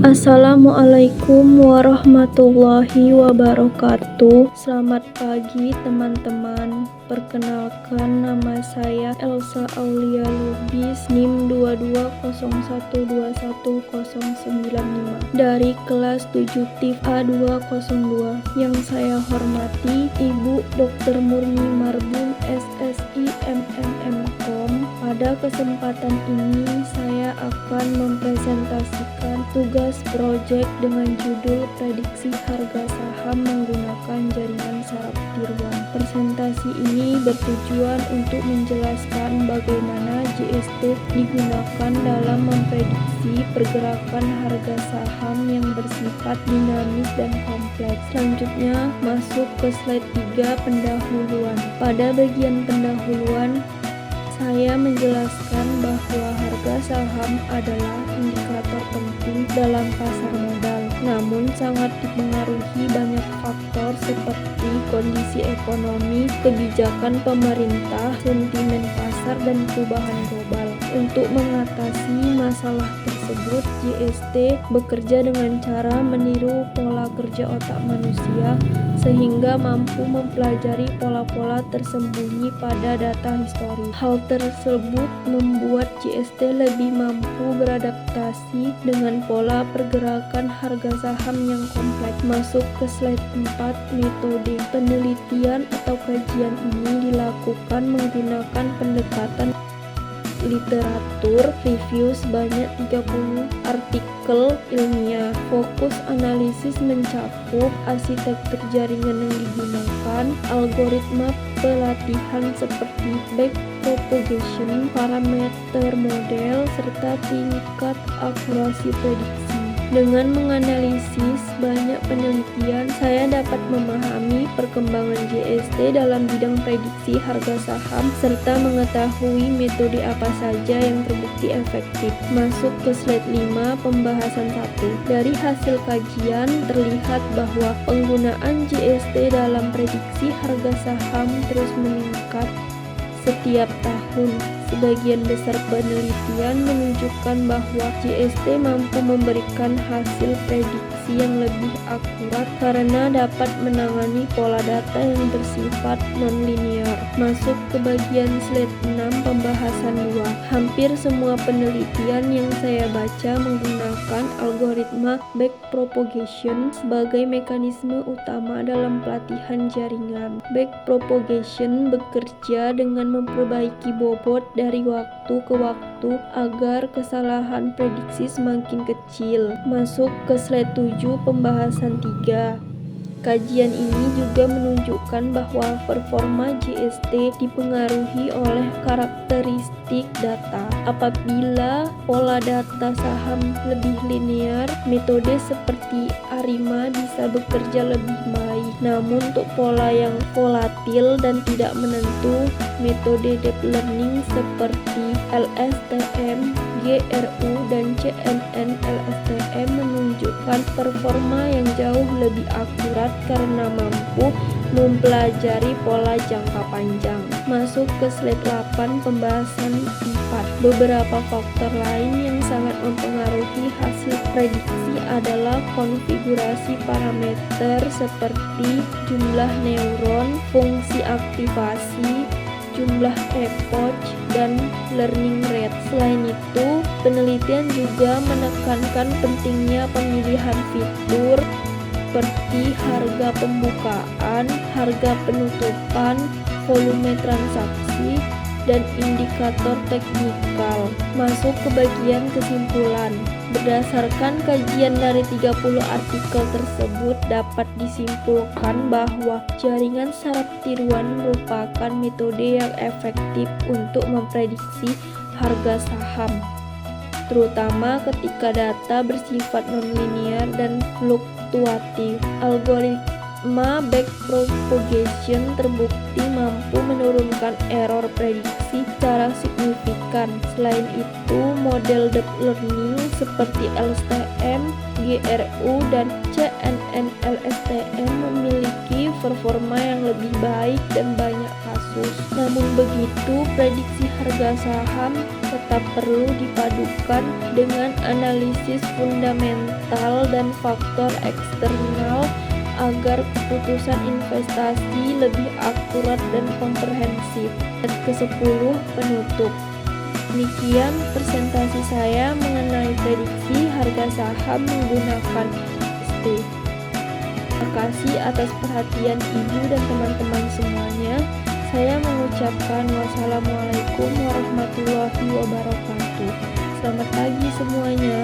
Assalamualaikum warahmatullahi wabarakatuh. Selamat pagi teman-teman. Perkenalkan, nama saya Elsa Aulia Lubis, NIM 2201210095 dari kelas 7 TIF A202. Yang saya hormati Ibu Dr. Murni Marbun, SSI MMM.Com. Pada kesempatan ini saya akan mempresentasikan tugas proyek dengan judul prediksi harga saham menggunakan jaringan saraf tiruan. Presentasi ini bertujuan untuk menjelaskan bagaimana JST digunakan dalam memprediksi pergerakan harga saham yang bersifat dinamis dan kompleks. Selanjutnya masuk ke slide 3, pendahuluan. Pada bagian pendahuluan, saya menjelaskan bahwa harga saham adalah indikator penting dalam pasar modal, namun sangat dipengaruhi banyak faktor seperti kondisi ekonomi, kebijakan pemerintah, sentimen pasar, dan perubahan global. Untuk mengatasi masalah tersebut, JST bekerja dengan cara meniru pola kerja otak manusia sehingga mampu mempelajari pola-pola tersembunyi pada data historis. Hal tersebut membuat JST lebih mampu beradaptasi dengan pola pergerakan harga saham yang kompleks. Masuk ke slide 4, metode. Penelitian atau kajian ini dilakukan menggunakan pendekatan literatur review sebanyak 30 artikel ilmiah. Fokus analisis mencakup arsitektur jaringan yang digunakan, algoritma pelatihan seperti backpropagation, parameter model, serta tingkat akurasi prediksi. Dengan menganalisis banyak penelitian, saya dapat memahami perkembangan JST dalam bidang prediksi harga saham serta mengetahui metode apa saja yang terbukti efektif. Masuk ke slide 5, pembahasan 1. Dari hasil kajian terlihat bahwa penggunaan JST dalam prediksi harga saham terus meningkat setiap tahun. Sebagian besar penelitian menunjukkan bahwa JST mampu memberikan hasil prediksi yang lebih akurat karena dapat menangani pola data yang bersifat non-linear. Masuk ke bagian slide 6, pembahasan 2. Hampir semua penelitian yang saya baca menggunakan algoritma backpropagation sebagai mekanisme utama dalam pelatihan jaringan. Backpropagation bekerja dengan memperbaiki bobot dari waktu ke waktu agar kesalahan prediksi semakin kecil. Masuk ke slide 7, pembahasan 3. Kajian ini juga menunjukkan bahwa performa JST dipengaruhi oleh karakteristik data. Apabila pola data saham lebih linear, metode seperti ARIMA bisa bekerja lebih baik. Namun untuk pola yang volatil dan tidak menentu, metode deep learning seperti LSTM, GRU, dan CNN-LSTM menunjukkan performa yang jauh lebih akurat karena mampu mempelajari pola jangka panjang. Masuk ke slide 8, pembahasan 4. Beberapa faktor lain yang sangat mempengaruhi hasil prediksi adalah konfigurasi parameter seperti jumlah neuron, fungsi aktivasi, jumlah epoch, dan learning rate. Selain itu, penelitian juga menekankan pentingnya pemilihan fitur seperti harga pembukaan, harga penutupan, volume transaksi, dan indikator teknikal. Masuk ke bagian kesimpulan. Berdasarkan kajian dari 30 artikel tersebut, dapat disimpulkan bahwa jaringan saraf tiruan merupakan metode yang efektif untuk memprediksi harga saham, terutama ketika data bersifat nonlinear dan fluktuatif. Algoritma backpropagation terbukti mampu menurunkan error prediksi secara signifikan. Selain itu, model deep learning seperti LSTM, GRU, dan CNN-LSTM memiliki performa yang lebih baik dan banyak kasus. Namun begitu, prediksi harga saham tetap perlu dipadukan dengan analisis fundamental dan faktor eksternal agar keputusan investasi lebih akurat dan komprehensif. Dan ke-10, penutup. Demikian presentasi saya mengenai prediksi harga saham menggunakan ST. Terima kasih atas perhatian Ibu dan teman-teman semuanya. Saya mengucapkan wassalamualaikum warahmatullahi wabarakatuh. Selamat pagi semuanya.